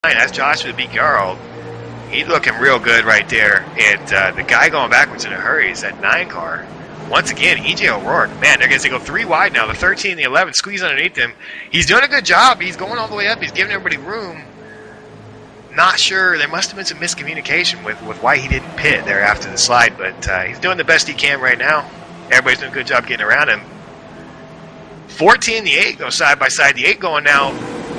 That's Joshua B. Garl. He's looking real good right there. And the guy going backwards in a hurry is that 9 car. Once again, E.J. O'Rourke. Man, they're going to go 3 wide now. The 13 and the 11 squeeze underneath him. He's doing a good job. He's going all the way up. He's giving everybody room. Not sure. There must have been some miscommunication with why he didn't pit there after the slide. But he's doing the best he can right now. Everybody's doing a good job getting around him. 14 and the 8 go side by side. The 8 going now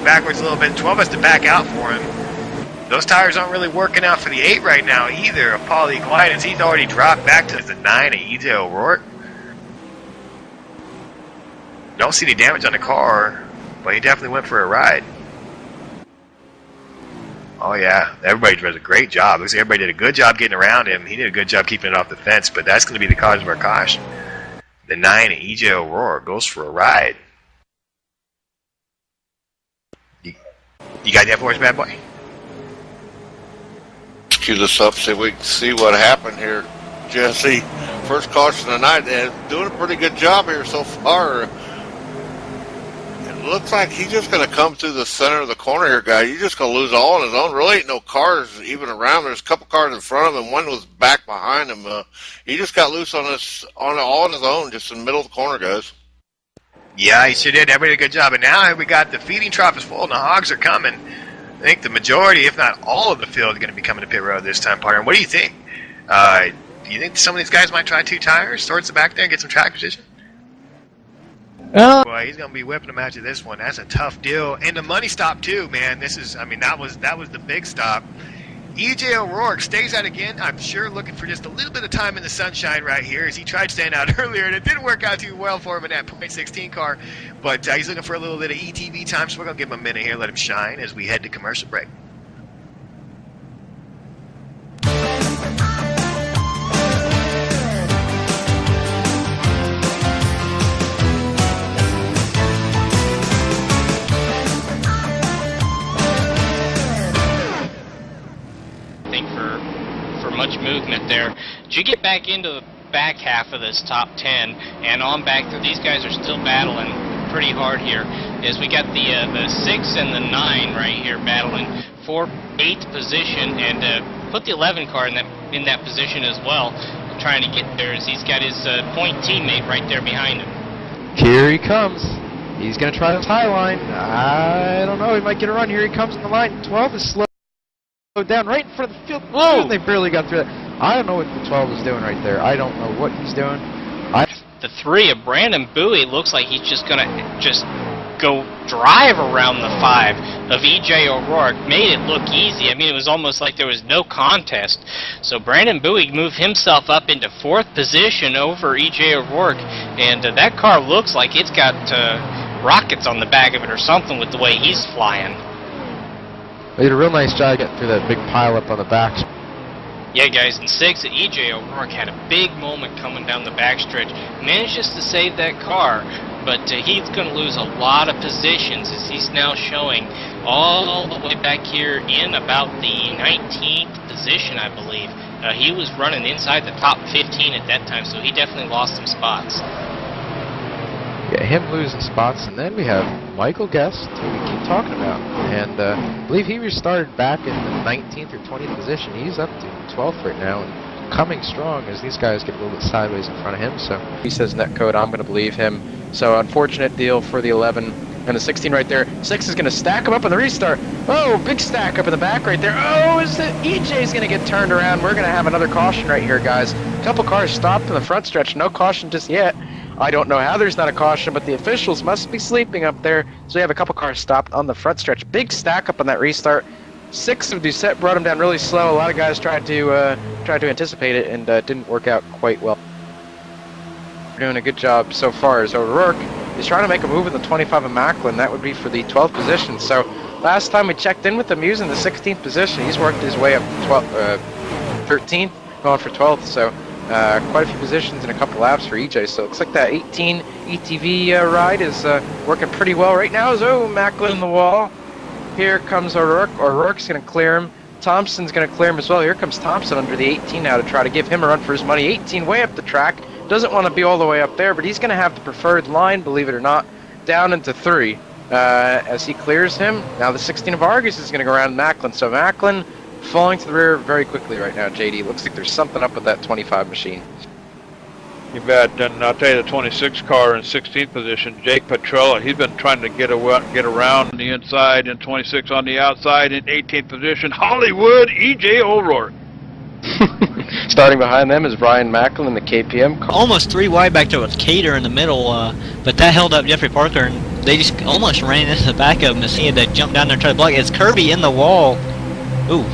backwards a little bit. 12 has to back out for him. Those tires aren't really working out for the 8 right now either. Paulie Glidens, he's already dropped back to the 9 of E.J. O'Rourke. Don't see any damage on the car, but he definitely went for a ride. Oh yeah, everybody does a great job. Looks like everybody did a good job getting around him. He did a good job keeping it off the fence, but that's going to be the cause of our caution. The 9 of E.J. O'Rourke goes for a ride. You got that for us, bad boy? Cue this up so we can see what happened here, Jesse. First caution of the night, and doing a pretty good job here so far. It looks like he's just going to come through the center of the corner here, guy. You're just going to lose all on his own. Really ain't no cars even around. There's a couple cars in front of him. One was back behind him. He just got loose on all on his own, just in the middle of the corner, guys. Yeah, he sure did. Everybody did a good job. And now we got the feeding trough is full, and the hogs are coming. I think the majority, if not all of the field, is going to be coming to pit road this time, partner. What do you think? Do you think some of these guys might try 2 tires towards the back there and get some track position? Boy, he's going to be whipping them out to this one. That's a tough deal. And the money stop, too, man. This is, I mean, that was the big stop. E.J. O'Rourke stays out again. I'm sure looking for just a little bit of time in the sunshine right here as he tried to stand out earlier, and it didn't work out too well for him in that .16 car. But he's looking for a little bit of ETV time, so we're going to give him a minute here, let him shine as we head to commercial break. Much movement there. Did you get back into the back half of this top 10 and on back through? These guys are still battling pretty hard here as we got the 6 and the 9 right here battling for 8th position, and put the 11 car in that position as well, trying to get there as he's got his point teammate right there behind him. Here he comes. He's going to try this high line. I don't know. He might get a run. Here he comes in the line. 12 is slow down right in front of the field. Oh, they barely got through that. I don't know what the 12 is doing right there. I don't know what he's doing. The 3 of Brandon Bowie looks like he's just going to go drive around the 5 of E.J. O'Rourke. Made it look easy. I mean, it was almost like there was no contest. So Brandon Bowie moved himself up into 4th position over E.J. O'Rourke, and that car looks like it's got rockets on the back of it or something with the way he's flying. They did a real nice job getting through that big pile up on the back. Yeah, guys, in 6, E.J. O'Rourke had a big moment coming down the backstretch. Managed just to save that car, but he's going to lose a lot of positions as he's now showing all the way back here in about the 19th position, I believe. He was running inside the top 15 at that time, so he definitely lost some spots. Yeah, him losing spots, and then we have Michael Guest, who we keep talking about, and I believe he restarted back in the 19th or 20th position. He's up to 12th right now, and coming strong as these guys get a little bit sideways in front of him. So he says net code, I'm going to believe him. So unfortunate deal for the 11 and the 16 right there. 6 is going to stack him up on the restart. Oh, big stack up in the back right there. Oh, is the EJ's going to get turned around. We're going to have another caution right here, guys. A couple cars stopped in the front stretch. No caution just yet. I don't know how there's not a caution, but the officials must be sleeping up there. So we have a couple cars stopped on the front stretch. Big stack up on that restart. 6 of Doucette brought him down really slow. A lot of guys tried to anticipate it and didn't work out quite well. We're doing a good job so far as O'Rourke is trying to make a move in the 25 of Macklin. That would be for the 12th position. So last time we checked in with him, he was in the 16th position. He's worked his way up to 13th, going for 12th. So quite a few positions in a couple laps for EJ. So it looks like that 18 ETV ride is working pretty well right now. Oh, Macklin in the wall. Here comes O'Rourke. O'Rourke's going to clear him. Thompson's going to clear him as well. Here comes Thompson under the 18 now to try to give him a run for his money. 18 way up the track. Doesn't want to be all the way up there, but he's going to have the preferred line, believe it or not, down into 3. as he clears him. Now the 16 of Argus is going to go around Macklin. So Macklin falling to the rear very quickly right now, JD. Looks like there's something up with that 25 machine. You bet. And I'll tell you, the 26 car in 16th position, Jake Petrella, he's been trying to get around the inside, and 26 on the outside in 18th position, Hollywood E.J. O'Rourke. Starting behind them is Brian Macklin in the KPM car. Almost 3 wide back there with Cater in the middle, but that held up Jeffrey Parker, and they just almost ran into the back of him as he had to jump down there and try to block it. It's Kirby in the wall. Ooh.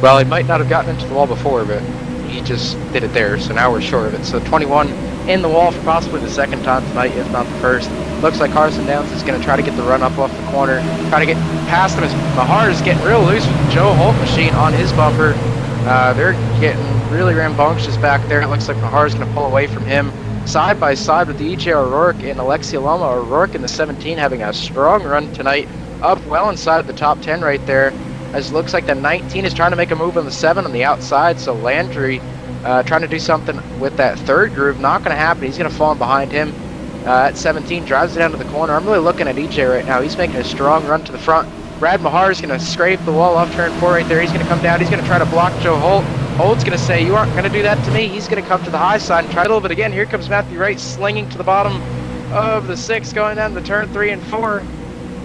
Well, he might not have gotten into the wall before, but he just did it there, so now we're short of it. So 21 in the wall for possibly the second time tonight, if not the first. Looks like Carson Downs is going to try to get the run up off the corner, try to get past him as Mahar is getting real loose with Joe Holt machine on his bumper. They're getting really rambunctious back there. It looks like Mahar is going to pull away from him. Side by side with the E.J. O'Rourke and Alexia Loma. O'Rourke in the 17 having a strong run tonight, up well inside the top 10 right there. As it looks like the 19 is trying to make a move on the 7 on the outside, so Landry trying to do something with that third groove. Not going to happen. He's going to fall in behind him. At 17, drives it down to the corner. I'm really looking at EJ right now. He's making a strong run to the front. Brad Mahar is going to scrape the wall off turn 4 right there. He's going to come down. He's going to try to block Joe Holt. Holt's going to say, you aren't going to do that to me. He's going to come to the high side and try a little bit again. Here comes Matthew Wright slinging to the bottom of the 6, going down to turn 3 and 4.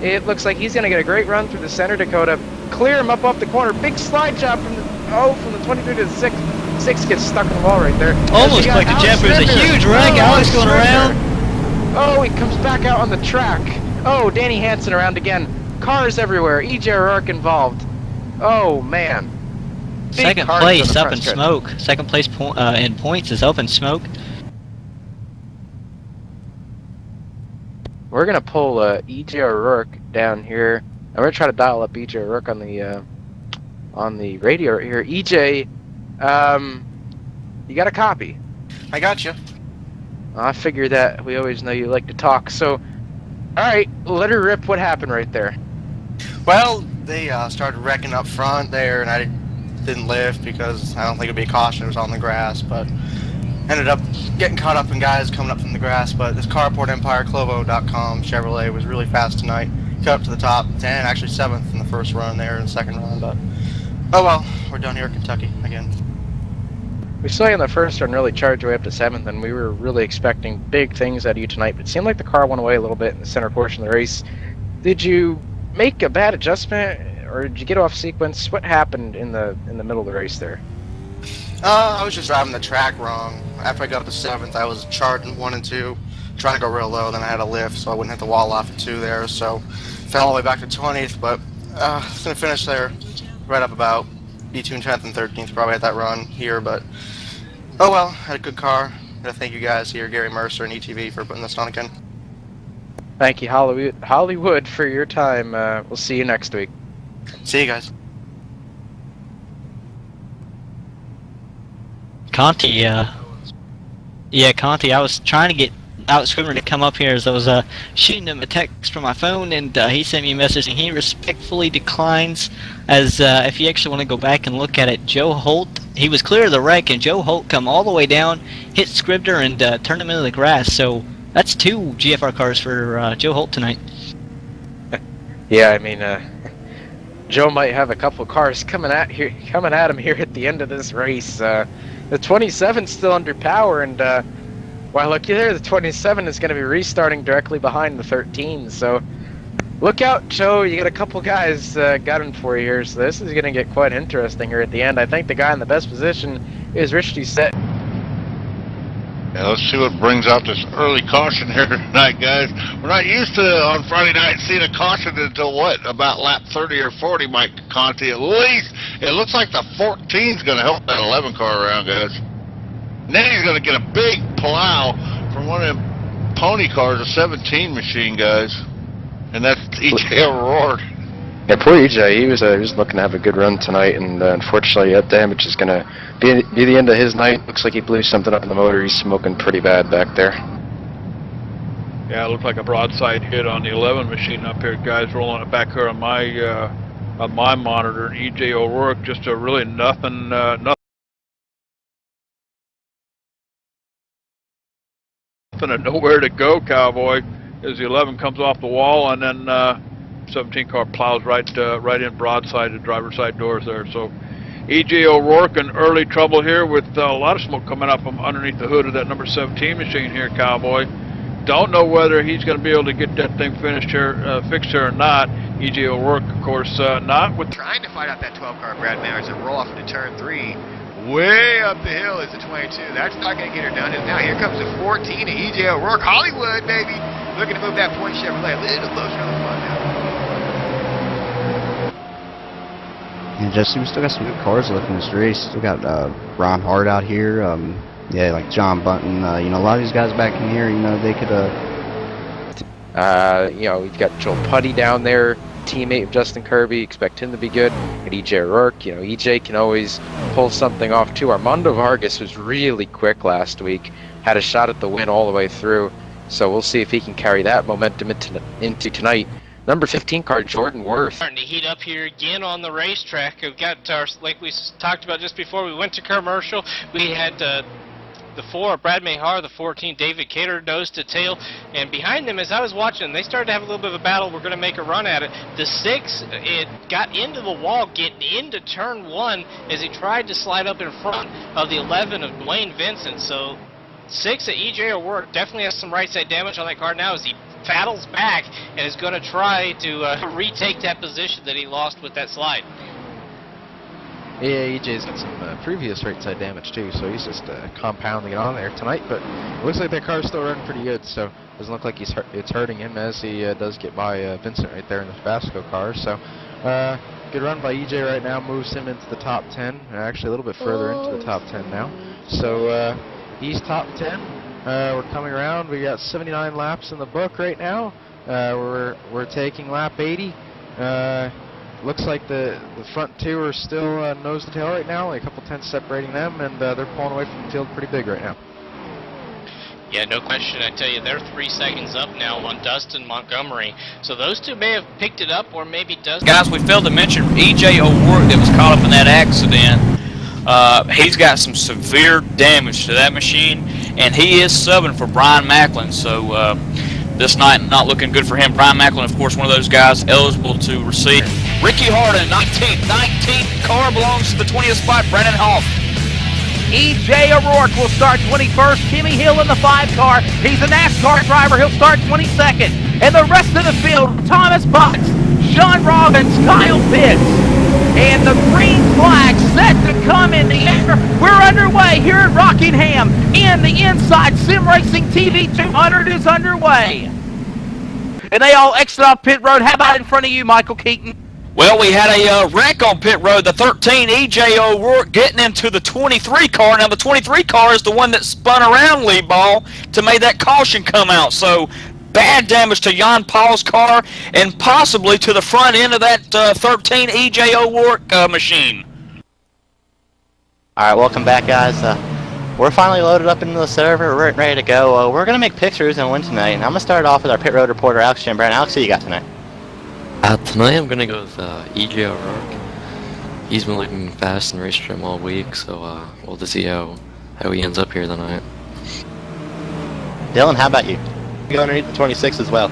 It looks like he's going to get a great run through the center Dakota. Clear him up off the corner. Big slide job from the 23 to the 6. 6 gets stuck in the wall right there. Almost like the Jeff. It was a huge wreck. Alex going around. Oh, he comes back out on the track. Oh, Danny Hansen around again. Cars everywhere. E.J. O'Rourke involved. Oh, man. Big Second cars place on the up front in stretch. smoke. Second place in points is up in smoke. We're going to pull E.J. O'Rourke down here. And we're going to try to dial up E.J. O'Rourke on the radio right here. E.J., you got a copy? I got you. I figure that. We always know you like to talk. So, alright, let her rip. What happened right there? Well, they started wrecking up front there, and I didn't lift because I don't think it'd be a caution. It was on the grass, but ended up getting caught up in guys coming up from the grass. But this Carport Empire, Clovo.com Chevrolet was really fast tonight. Cut up to the top 10, actually 7th in the first run there in the second run. But oh well, we're down here in Kentucky again. We saw you in the first run really charge your way up to 7th, and we were really expecting big things out of you tonight, but it seemed like the car went away a little bit in the center portion of the race. Did you make a bad adjustment, or did you get off sequence? What happened in the middle of the race there? I was just driving the track wrong. After I got up to 7th, I was charging 1 and 2, trying to go real low, then I had a lift, so I wouldn't hit the wall off at 2 there, so fell all the way back to 20th, but I was going to finish there right up about between 10th and 13th, probably at that run here, but oh well, had a good car. Gotta thank you guys here, Gary Mercer and ETV, for putting this on again. Thank you, Hollywood, for your time. We'll see you next week. See you guys. Conti, yeah, Conti, I was trying to get Outscrimmer to come up here as I was shooting him a text from my phone, and he sent me a message, and he respectfully declines, as if you actually want to go back and look at it, Joe Holt, he was clear of the wreck, and Joe Holt come all the way down, hit Scribner, and turned him into the grass, so that's 2 GFR cars for Joe Holt tonight. Yeah, I mean, Joe might have a couple cars coming at him here at the end of this race. The 27's still under power, and well, looky there, the 27 is going to be restarting directly behind the 13, so look out, Joe. You got a couple guys gunning for you here, so this is going to get quite interesting here at the end. I think the guy in the best position is Rich Doucette. Yeah, let's see what brings out this early caution here tonight, guys. We're not used to, on Friday night, seeing a caution until, what, about lap 30 or 40, Mike Conti, at least. It looks like the 14's going to help that 11 car around, guys. And then he's going to get a big plow from one of them pony cars, a 17 machine, guys. And that's E.J. O'Rourke. Yeah, poor EJ. He was looking to have a good run tonight, and unfortunately that damage is going to be the end of his night. Looks like he blew something up in the motor. He's smoking pretty bad back there. Yeah, it looked like a broadside hit on the 11 machine up here, guys. Rolling it back here on my monitor. And E.J. O'Rourke, just a really nothing and nowhere to go cowboy. as the 11 comes off the wall, and then 17 car plows right in broadside the driver's side doors there. So E.J. O'Rourke in early trouble here with a lot of smoke coming up from underneath the hood of that number 17 machine here, Cowboy. Don't know whether he's going to be able to get that thing finished here, fixed here or not. E.J. O'Rourke, of course, not with trying to fight out that 12 car Brad Manners and roll off into turn 3. Way up the hill is the 22. That's not going to get her done. And now here comes the 14 of E.J. O'Rourke. Hollywood, baby. Looking to move that point Chevrolet a little closer on the front now. And Jesse, we still got some good cars left in this race. Still got Ron Hart out here. Yeah, like John Bunton. You know, a lot of these guys back in here, you know, they could. You know, we've got Joel Putty down there, teammate of Justin Kirby. Expect him to be good. And EJ O'Rourke, you know, EJ can always pull something off too. Armando Vargas was really quick last week. Had a shot at the win all the way through. So we'll see if he can carry that momentum into tonight. Number 15 car, Jordan Worth. Starting to heat up here again on the racetrack. We've got our, like we talked about just before we went to commercial, we had the 4, Brad Mayhar, the 14, David Cater, nose to tail, and behind them, as I was watching, they started to have a little bit of a battle. We're going to make a run at it. The 6, it got into the wall, getting into turn 1 as he tried to slide up in front of the 11 of Dwayne Vincent. So 6 at E.J. O'Rourke definitely has some right side damage on that car now as he paddles back and is going to try to retake that position that he lost with that slide. Yeah, EJ's got some previous right side damage too, so he's just compounding it on there tonight. But it looks like that car's still running pretty good, so doesn't look like it's hurting him as he does get by Vincent right there in the Vasco car. So good run by EJ right now, moves him into the top 10, actually a little bit further into the top 10 now. So he's top 10. We're coming around. We got 79 laps in the book right now. We're taking lap 80. Looks like the front 2 are still nose to tail right now, like a couple tenths separating them, and they're pulling away from the field pretty big right now. Yeah, no question. I tell you, they're 3 seconds up now on Dustin Montgomery. So those two may have picked it up, or maybe Dustin. Guys, we failed to mention E.J. O'Rourke that was caught up in that accident. He's got some severe damage to that machine, and he is subbing for Brian Macklin. So this night not looking good for him. Brian Macklin, of course, one of those guys eligible to receive. Ricky Harden, 19th. 19th car belongs to the 20th spot, Brennan Hoff. E.J. O'Rourke will start 21st. Timmy Hill in the 5 car. He's a NASCAR driver. He'll start 22nd. And the rest of the field, Thomas Butts, Sean Robbins, Kyle Pitts. And the green flag set to come in the air. We're underway here at Rockingham. In the inside, Sim Racing TV 200 is underway. And they all exit off pit road. How about in front of you, Michael Keaton? Well, we had a wreck on pit road. The 13, E.J. O'Rourke, getting into the 23 car. Now, the 23 car is the one that spun around lead ball to make that caution come out. So, bad damage to Jan Paul's car and possibly to the front end of that 13 E.J. O'Rourke machine. All right, welcome back, guys. We're finally loaded up into the server. We're ready to go. We're going to make pictures and win tonight. And I'm going to start off with our pit road reporter, Alex Chambran. Alex, who you got tonight? Tonight I'm going to go with E.J. O'Rourke. He's been looking fast in race trim all week, so we'll just see how he ends up here tonight. Dylan, how about you? You're going underneath the 26 as well.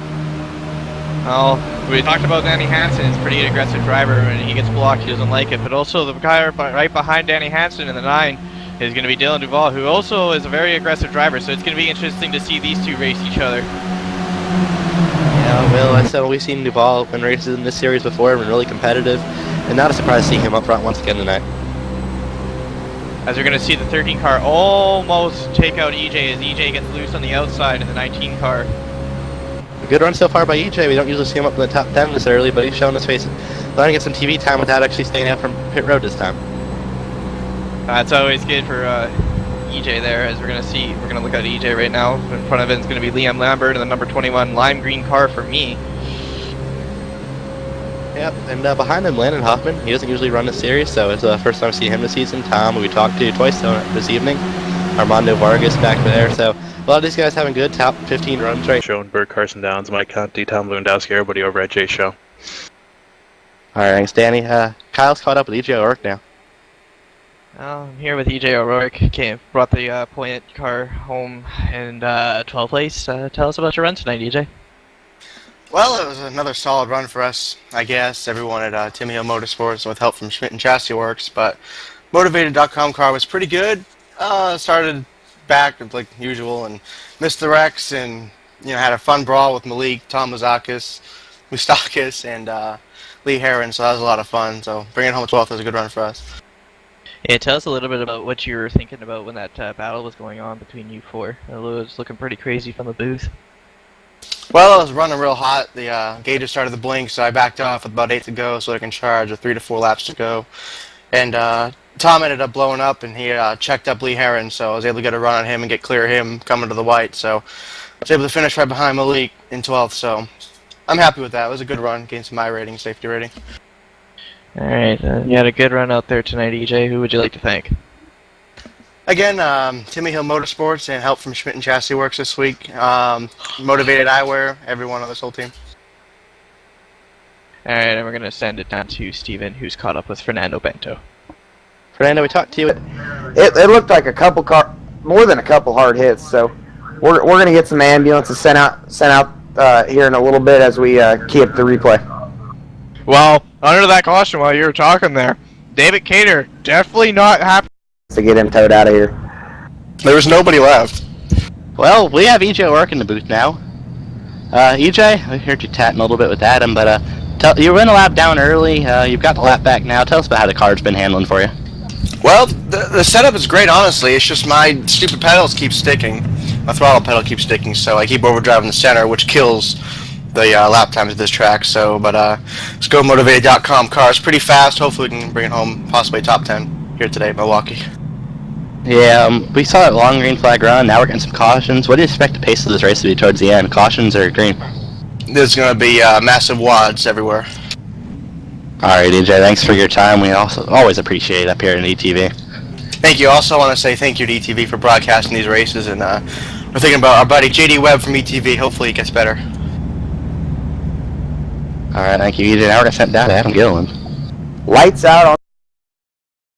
Well, we talked about Danny Hansen. He's a pretty aggressive driver. When he gets blocked, he doesn't like it. But also the guy right behind Danny Hansen in the 9 is going to be Dylan Duval, who also is a very aggressive driver. So it's going to be interesting to see these two race each other. Yeah, well, I said we've seen Duval win races in this series before and been really competitive. And not a surprise to see him up front once again tonight. As we're going to see the 13 car almost take out EJ as EJ gets loose on the outside in the 19 car. A good run so far by EJ. We don't usually see him up in the top 10 this early, but he's shown his face, trying to get some TV time without actually staying out from pit road this time. That's always good for EJ there, as we're going to look at EJ right now. In front of it is going to be Liam Lambert and the number 21 lime green car for me. Yep, and behind him, Landon Hoffman. He doesn't usually run this series, so it's the first time seeing him this season. Tom, who we talked to twice this evening. Armando Vargas back there, so a lot of these guys having good top 15 runs right. Schoenberg, Carson Downs, Mike Conti, Tom Lewandowski, everybody over at Jay Show. Alright, thanks, Danny. Kyle's caught up with EJ O'Rourke now. I'm here with EJ O'Rourke. Brought the point car home in 12th place. Tell us about your run tonight, EJ. Well, it was another solid run for us, I guess. Everyone at Timmy Hill Motorsports with help from Schmidt and Chassis Works, but Motivated.com car was pretty good. Started back like usual and missed the wrecks, and had a fun brawl with Malik, Tom Moustakis, and Lee Heron. So that was a lot of fun. So bringing home 12th was a good run for us. Yeah, tell us a little bit about what you were thinking about when that battle was going on between you four. It was looking pretty crazy from the booth. Well, I was running real hot. The gauges started to blink, so I backed off with about 8 to go so I can charge with 3 to 4 laps to go. And Tom ended up blowing up, and he checked up Lee Heron, so I was able to get a run on him and get clear of him coming to the white. So I was able to finish right behind Malik in 12th, so I'm happy with that. It was a good run, gained some iRating, safety rating. Alright, you had a good run out there tonight, EJ. Who would you like to thank? Again, Timmy Hill Motorsports and help from Schmidt and Chassis Works this week. Motivated Eyewear, everyone on this whole team. Alright, and we're going to send it down to Steven, who's caught up with Fernando Bento. Fernando, we talked to you. It looked like more than a couple hard hits. So we're going to get some ambulances sent out here in a little bit as we key up the replay. Well, under that caution while you were talking there, David Cater definitely not happy to get him towed out of here. There was nobody left. Well, we have EJ O'Rourke in the booth now. EJ, I heard you chatting a little bit with Adam, but you were in a lap down early. You've got the lap back now. Tell us about how the car's been handling for you. Well, the setup is great, honestly. It's just my stupid pedals keep sticking. My throttle pedal keeps sticking, so I keep overdriving the center, which kills the lap times of this track. So, but let's go Motivated.com car. It's pretty fast. Hopefully we can bring it home, possibly top 10 here today at Milwaukee. Yeah, we saw that long green flag run. Now we're getting some cautions. What do you expect the pace of this race to be towards the end? Cautions or green? There's going to be massive wads everywhere. Alright, EJ, thanks for your time. We also always appreciate it up here in ETV. Thank you. Also want to say thank you to ETV for broadcasting these races, and we're thinking about our buddy JD Webb from ETV. Hopefully he gets better. Alright, thank you, EJ. Now we're going to send down to Adam Gilliland. Lights out on